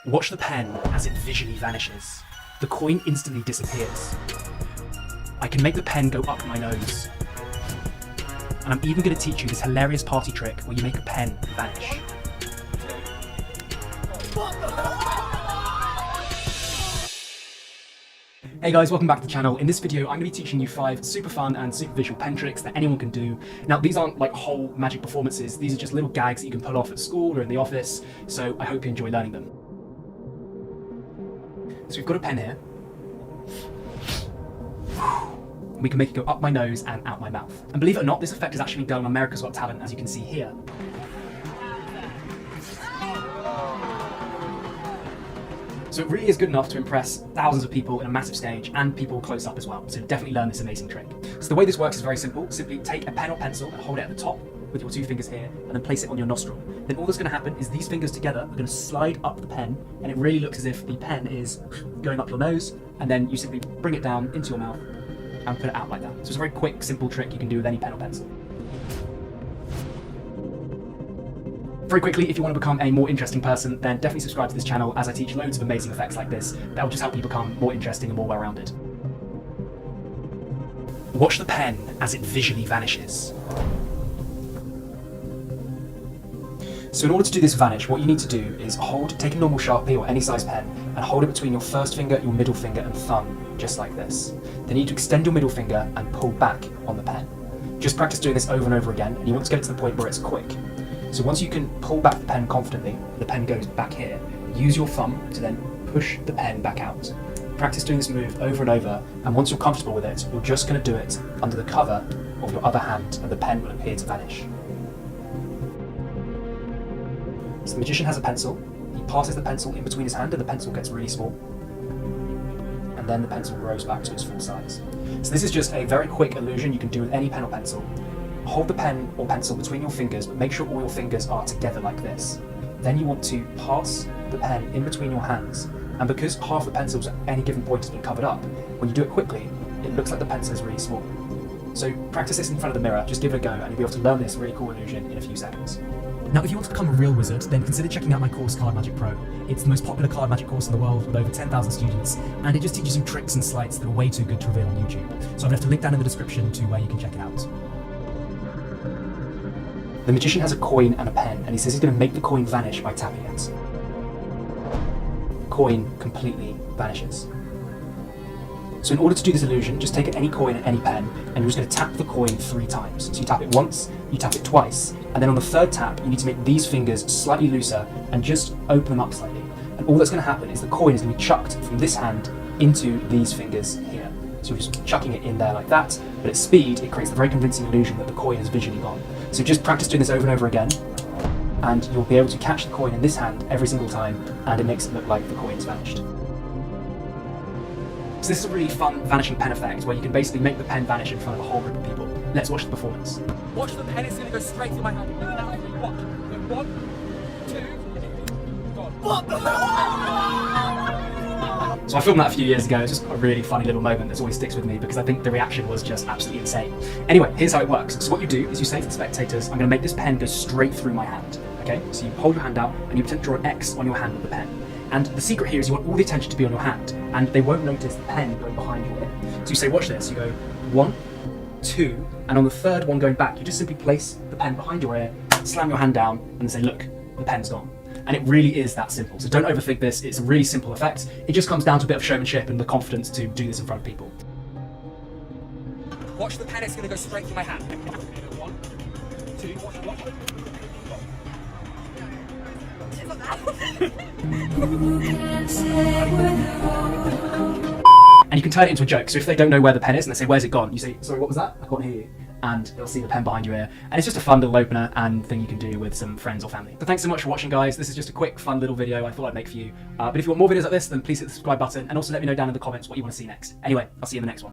Watch the pen as it visually vanishes. The coin instantly disappears. I can make the pen go up my nose. And I'm even going to teach you this hilarious party trick where you make a pen vanish. Hey guys, welcome back to the channel. In this video, I'm going to be teaching you 5 super fun and super visual pen tricks that anyone can do. Now, these aren't like whole magic performances. These are just little gags that you can pull off at school or in the office. So I hope you enjoy learning them. So we've got a pen here. We can make it go up my nose and out my mouth. And believe it or not, this effect is actually been done on America's Got Talent, as you can see here. So it really is good enough to impress thousands of people in a massive stage and people close up as well. So definitely learn this amazing trick. So the way this works is very simple. Simply take a pen or pencil and hold it at the top with your 2 fingers here and then place it on your nostril. Then all that's going to happen is these fingers together are going to slide up the pen, and it really looks as if the pen is going up your nose, and then you simply bring it down into your mouth and put it out like that. So it's a very quick, simple trick you can do with any pen or pencil. Very quickly, if you want to become a more interesting person, then definitely subscribe to this channel as I teach loads of amazing effects like this that will just help you become more interesting and more well-rounded. Watch the pen as it visually vanishes. So in order to do this vanish, what you need to do is take a normal Sharpie or any size pen and hold it between your first finger, your middle finger and thumb, just like this. Then you need to extend your middle finger and pull back on the pen. Just practice doing this over and over again, and you want to get it to the point where it's quick. So once you can pull back the pen confidently, the pen goes back here. Use your thumb to then push the pen back out. Practice doing this move over and over, and once you're comfortable with it, you're just going to do it under the cover of your other hand, and the pen will appear to vanish. So the magician has a pencil. He passes the pencil in between his hand, and the pencil gets really small. And then the pencil grows back to its full size. So this is just a very quick illusion you can do with any pen or pencil. Hold the pen or pencil between your fingers, but make sure all your fingers are together like this. Then you want to pass the pen in between your hands, and because half the pencils at any given point has been covered up, when you do it quickly, it looks like the pencil is really small. So practice this in front of the mirror, just give it a go, and you'll be able to learn this really cool illusion in a few seconds. Now, if you want to become a real wizard, then consider checking out my course, Card Magic Pro. It's the most popular card magic course in the world with over 10,000 students, and it just teaches you tricks and sleights that are way too good to reveal on YouTube. So I've left a link down in the description to where you can check it out. The magician has a coin and a pen, and he says he's going to make the coin vanish by tapping it. The coin completely vanishes. So in order to do this illusion, just take any coin and any pen, and you're just going to tap the coin 3 times. So you tap it once, you tap it twice, and then on the 3rd tap, you need to make these fingers slightly looser and just open them up slightly. And all that's going to happen is the coin is going to be chucked from this hand into these fingers here. So you're just chucking it in there like that, but at speed, it creates the very convincing illusion that the coin is visually gone. So just practice doing this over and over again, and you'll be able to catch the coin in this hand every single time, and it makes it look like the coin's vanished. So this is a really fun vanishing pen effect where you can basically make the pen vanish in front of a whole group of people. Let's watch the performance. Watch the pen, it's going to go straight through my hand. Now, watch. 1, 2, gone. What the hell? So I filmed that a few years ago. It's just a really funny little moment that always sticks with me because I think the reaction was just absolutely insane. Anyway, here's how it works. So what you do is you say to the spectators, I'm going to make this pen go straight through my hand. Okay, so you hold your hand out and you pretend to draw an X on your hand with the pen. And the secret here is you want all the attention to be on your hand, and they won't notice the pen going behind your ear. So you say, watch this, you go 1, 2, and on the 3rd one going back, you just simply place the pen behind your ear, slam your hand down, and say, look, the pen's gone. And it really is that simple. So don't overthink this, it's a really simple effect. It just comes down to a bit of showmanship and the confidence to do this in front of people. Watch the pen, it's going to go straight through my hand. 1, 2, watch. And you can turn it into a joke. So if they don't know where the pen is and they say, where's it gone? You say, sorry, what was that? I can't hear you. And they'll see the pen behind your ear. And it's just a fun little opener and thing you can do with some friends or family. So thanks so much for watching, guys. This is just a quick, fun little video I thought I'd make for you. But if you want more videos like this, then please hit the subscribe button and also let me know down in the comments what you want to see next. Anyway, I'll see you in the next one.